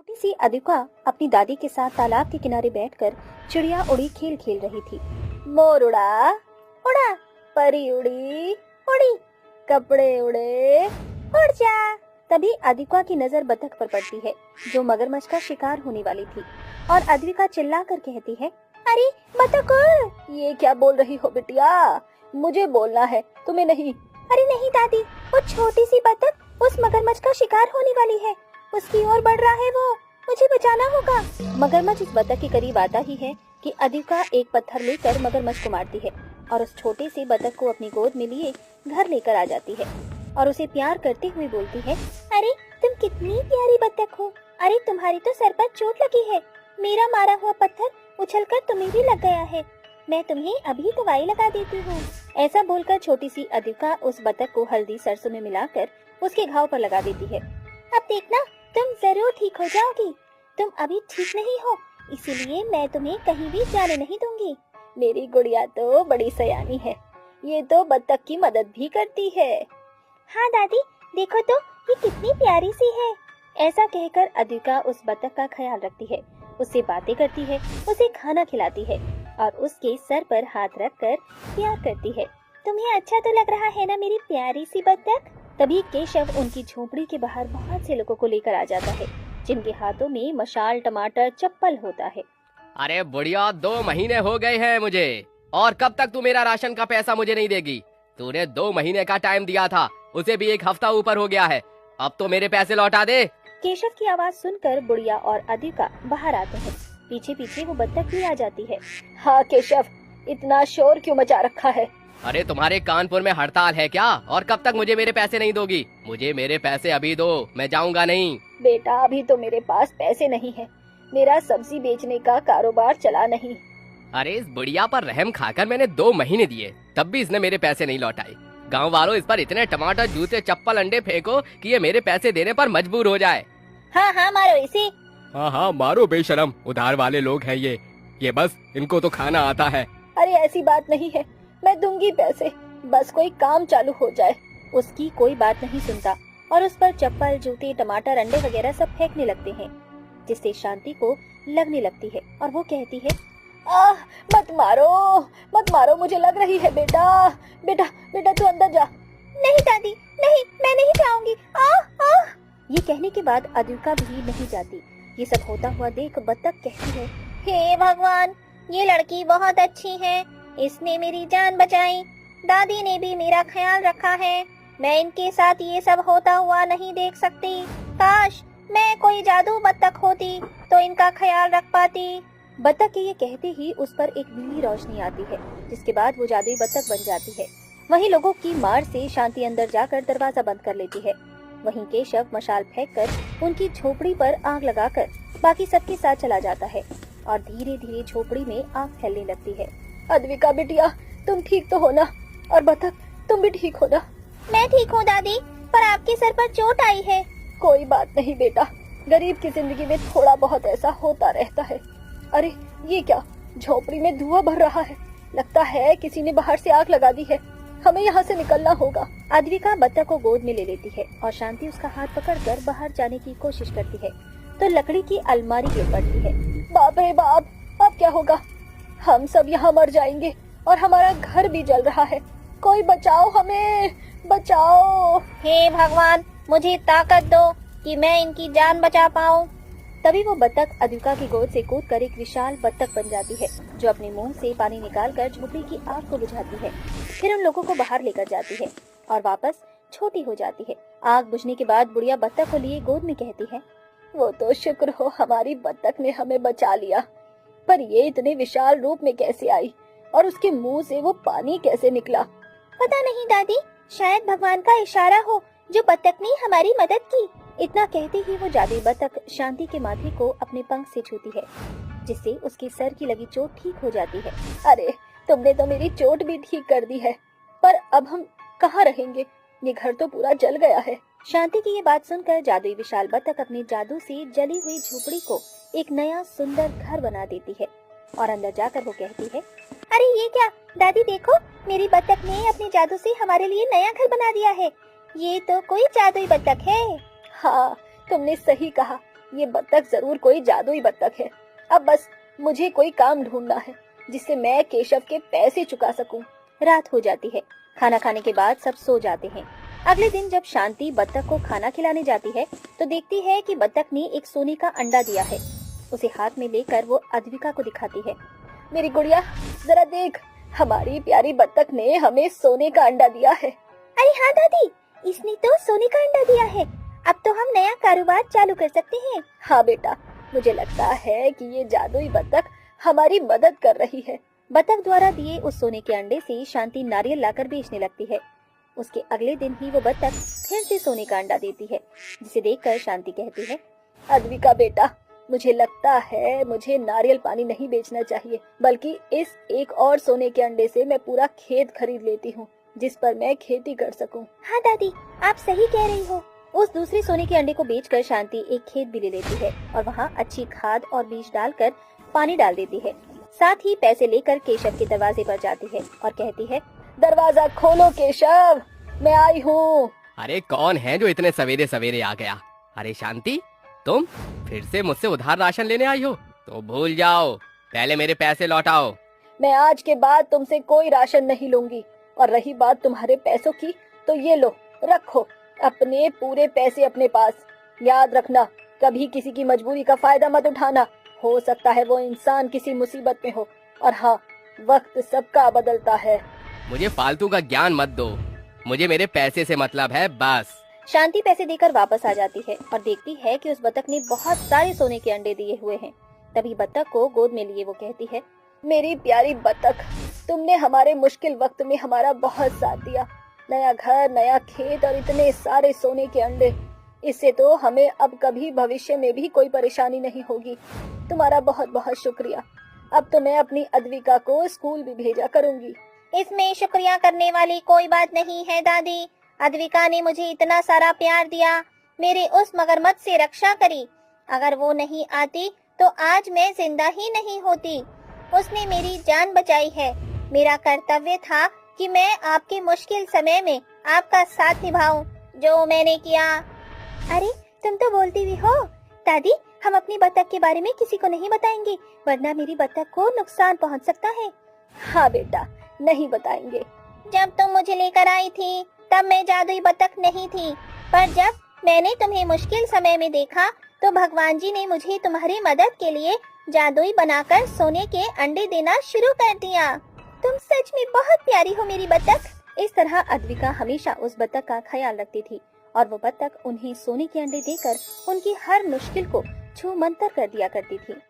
छोटी सी अदिका अपनी दादी के साथ तालाब के किनारे बैठकर चिड़िया उड़ी खेल खेल रही थी। मोर उड़ा उड़ा, परी उड़ी उड़ी, कपड़े उड़े उड़ जा। तभी अदिका की नजर बतख पर पड़ती है जो मगरमच्छ का शिकार होने वाली थी और अद्विका चिल्ला कर कहती है, अरे बतख उड़। ये क्या बोल रही हो बिटिया, मुझे बोलना है, तुम्हें नहीं। अरे नहीं दादी, वो छोटी सी बतख उस मगरमच्छ का शिकार होने वाली है, उसकी ओर बढ़ रहा है वो, मुझे बचाना होगा। मगरमच्छ उस बतख के करीब आता ही है कि अदिका एक पत्थर लेकर मगरमच्छ को मारती है और उस छोटे से बतख को अपनी गोद में लिए घर लेकर आ जाती है और उसे प्यार करते हुए बोलती है, अरे तुम कितनी प्यारी बतख हो, अरे तुम्हारी तो सर पर चोट लगी है, मेरा मारा हुआ पत्थर उछलकर तुम्हें भी लग गया है, मैं तुम्हें अभी दवाई लगा देती हूँ। ऐसा बोलकर छोटी सी अदिका उस बतख को हल्दी सरसों में मिलाकर उसके घाव पर लगा देती है। अब देखना तुम जरूर ठीक हो जाओगी, तुम अभी ठीक नहीं हो, इसीलिए मैं तुम्हें कहीं भी जाने नहीं दूंगी। मेरी गुड़िया तो बड़ी सयानी है, ये तो बतख की मदद भी करती है। हाँ दादी, देखो तो ये कितनी प्यारी सी है। ऐसा कहकर अदिका उस बतख का ख्याल रखती है, उससे बातें करती है, उसे खाना खिलाती है और उसके सर पर हाथ रखकर प्यार करती है। तुम्हें अच्छा तो लग रहा है ना मेरी प्यारी सी बतख। तभी केशव उनकी झोपड़ी के बाहर बहुत से लोगों को लेकर आ जाता है जिनके हाथों में मशाल, टमाटर, चप्पल होता है। अरे बुढ़िया, 2 महीने हो गए हैं मुझे, और कब तक तू मेरा राशन का पैसा मुझे नहीं देगी? तूने 2 महीने का टाइम दिया था, उसे भी 1 हफ्ता ऊपर हो गया है, अब तो मेरे पैसे लौटा दे। केशव की आवाज सुनकर बुढ़िया और अदिका बाहर आते हैं। पीछे पीछे वो बतख भी आ जाती है। हाँ केशव, इतना शोर क्यों मचा रखा है? अरे तुम्हारे कानपुर में हड़ताल है क्या? और कब तक मुझे मेरे पैसे नहीं दोगी? मुझे मेरे पैसे अभी दो, मैं जाऊंगा नहीं। बेटा, अभी तो मेरे पास पैसे नहीं है, मेरा सब्जी बेचने का कारोबार चला नहीं। अरे इस बुढ़िया पर रहम खाकर मैंने 2 महीने दिए, तब भी इसने मेरे पैसे नहीं लौटाए। गांव वालों, इस पर इतने टमाटर, जूते, चप्पल, अंडे फेंको कि ये मेरे पैसे देने पर मजबूर हो जाए। हाँ हाँ मारो इसे। हाँ मारो बेशरम, उधार वाले लोग हैं ये बस इनको तो खाना आता है। अरे ऐसी बात नहीं है, मैं दूंगी पैसे, बस कोई काम चालू हो जाए। उसकी कोई बात नहीं सुनता और उस पर चप्पल, जूते, टमाटर, अंडे वगैरह सब फेंकने लगते हैं, जिससे शांति को लगने लगती है और वो कहती है, मत मारो, मुझे लग रही है। बेटा बेटा बेटा तू अंदर जा। नहीं दादी, नहीं, मैं नहीं जाऊंगी। ये कहने के बाद अदिका भी नहीं जाती। ये सब होता हुआ देख बतख कहती है, हे भगवान, ये लड़की बहुत अच्छी है, इसने मेरी जान बचाई, दादी ने भी मेरा ख्याल रखा है, मैं इनके साथ ये सब होता हुआ नहीं देख सकती। काश मैं कोई जादू बतख होती तो इनका ख्याल रख पाती। बतख के ये कहते ही उस पर एक नीली रोशनी आती है, जिसके बाद वो जादुई बतख बन जाती है। वहीं लोगों की मार से शांति अंदर जाकर दरवाजा बंद कर लेती है। वहीं केशव मशाल फेंककर उनकी झोपड़ी पर आग लगाकर बाकी सबके साथ चला जाता है और धीरे धीरे झोपड़ी में आग फैलने लगती है। अद्विका बिटिया, तुम ठीक तो हो ना? और बतख, तुम भी ठीक हो ना? मैं ठीक हूँ दादी, पर आपके सर पर चोट आई है। कोई बात नहीं बेटा, गरीब की जिंदगी में थोड़ा बहुत ऐसा होता रहता है। अरे ये क्या, झोपड़ी में धुआं भर रहा है, लगता है किसी ने बाहर से आग लगा दी है, हमें यहाँ से निकलना होगा। अद्विका बतख को गोद में ले लेती है और शांति उसका हाथ पकड़कर बाहर जाने की कोशिश करती है तो लकड़ी की अलमारी गिर पड़ती है। बाप रे बाप, अब क्या होगा? हम सब यहाँ मर जाएंगे और हमारा घर भी जल रहा है, कोई बचाओ, हमें बचाओ। हे भगवान, मुझे ताकत दो कि मैं इनकी जान बचा पाऊँ। तभी वो बतख अद्विका की गोद से कूदकर एक विशाल बतख बन जाती है जो अपने मुंह से पानी निकालकर झोपड़ी की आग को बुझाती है। फिर उन लोगों को बाहर लेकर जाती है और वापस छोटी हो जाती है। आग बुझने के बाद बुढ़िया बतख को लिए गोद में कहती है, वो तो शुक्र हो हमारी बतख ने हमें बचा लिया, पर ये इतने विशाल रूप में कैसे आई और उसके मुंह से वो पानी कैसे निकला? पता नहीं दादी, शायद भगवान का इशारा हो जो बतख ने हमारी मदद की। इतना कहते ही वो जादुई बतख शांति के माथे को अपने पंख से छूती है, जिससे उसके सर की लगी चोट ठीक हो जाती है। अरे तुमने तो मेरी चोट भी ठीक कर दी है, पर अब हम कहाँ रहेंगे? ये घर तो पूरा जल गया है। शांति की ये बात सुनकर जादुई विशाल बतख अपने जादू से जली हुई झोपड़ी को एक नया सुंदर घर बना देती है और अंदर जाकर वो कहती है, अरे ये क्या दादी, देखो मेरी बतख ने अपने जादू से हमारे लिए नया घर बना दिया है, ये तो कोई जादुई बतख है। हाँ तुमने सही कहा, ये बत्तख जरूर कोई जादुई बत्तख है। अब बस मुझे कोई काम ढूंढना है जिससे मैं केशव के पैसे चुका सकूं। रात हो जाती है। खाना खाने के बाद सब सो जाते हैं। अगले दिन जब शांति बत्तख को खाना खिलाने जाती है तो देखती है कि बत्तख ने एक सोने का अंडा दिया है। उसे हाथ में लेकर वो अद्विका को दिखाती है। मेरी गुड़िया, जरा देख, हमारी प्यारी बत्तख ने हमें सोने का अंडा दिया है। अरे हाँ दादी, इसने तो सोने का अंडा दिया है। अब तो हम नया कारोबार चालू कर सकते हैं। हाँ बेटा, मुझे लगता है कि ये जादुई बत्तख हमारी मदद कर रही है। बत्तख द्वारा दिए उस सोने के अंडे से शांति नारियल लाकर बेचने लगती है। उसके अगले दिन ही वो बत्तख फिर से सोने का अंडा देती है, जिसे देखकर शांति कहती है, अद्विका बेटा, मुझे लगता है मुझे नारियल पानी नहीं बेचना चाहिए, बल्कि इस एक और सोने के अंडे से मैं पूरा खेत खरीद लेती हूँ जिस पर मैं खेती कर सकूं। हाँ दादी, आप सही कह रही हो। उस दूसरे सोने के अंडे को बेचकर शांति एक खेत भी ले लेती है और वहाँ अच्छी खाद और बीज डालकर पानी डाल देती है। साथ ही पैसे लेकर केशव के दरवाजे पर जाती है और कहती है, दरवाजा खोलो केशव, मैं आई हूँ। अरे कौन है जो इतने सवेरे सवेरे आ गया? अरे शांति, तुम फिर से मुझसे उधार राशन लेने आई हो? तो भूल जाओ, पहले मेरे पैसे लौटाओ। मैं आज के बाद तुमसे कोई राशन नहीं लूंगी। और रही बात तुम्हारे पैसों की, तो ये लो, रखो अपने पूरे पैसे अपने पास। याद रखना, कभी किसी की मजबूरी का फायदा मत उठाना। हो सकता है वो इंसान किसी मुसीबत में हो। और हाँ, वक्त सबका बदलता है। मुझे फालतू का ज्ञान मत दो, मुझे मेरे पैसे से मतलब है, बस। शांति पैसे देकर वापस आ जाती है और देखती है कि उस बत्तख ने बहुत सारे सोने के अंडे दिए हुए हैं। तभी बत्तख को गोद में लिए वो कहती है, मेरी प्यारी बत्तख, तुमने हमारे मुश्किल वक्त में हमारा बहुत साथ दिया। नया घर, नया खेत और इतने सारे सोने के अंडे, इससे तो हमें अब कभी भविष्य में भी कोई परेशानी नहीं होगी। तुम्हारा बहुत बहुत शुक्रिया। अब तो मैं अपनी अद्विका को स्कूल भी भेजा करूंगी। इसमें शुक्रिया करने वाली कोई बात नहीं है दादी। अद्विका ने मुझे इतना सारा प्यार दिया, मेरे उस मगरमच्छ से रक्षा करी। अगर वो नहीं आती तो आज मैं जिंदा ही नहीं होती। उसने मेरी जान बचाई है। मेरा कर्तव्य था कि मैं आपके मुश्किल समय में आपका साथ निभाऊं, जो मैंने किया। अरे तुम तो बोलती भी हो। दादी, हम अपनी बत्तख के बारे में किसी को नहीं बताएंगे, वरना मेरी बत्तख को नुकसान पहुंच सकता है। हाँ बेटा, नहीं बताएंगे। जब तुम मुझे लेकर आई थी तब मैं जादुई बत्तख नहीं थी, पर जब मैंने तुम्हें मुश्किल समय में देखा तो भगवान जी ने मुझे तुम्हारी मदद के लिए जादुई बनाकर सोने के अंडे देना शुरू कर दिया। तुम सच में बहुत प्यारी हो मेरी बत्तख। इस तरह अद्विका हमेशा उस बत्तख का ख्याल रखती थी और वो बत्तख उन्हें सोने के अंडे देकर उनकी हर मुश्किल को छू मंतर कर दिया करती थी।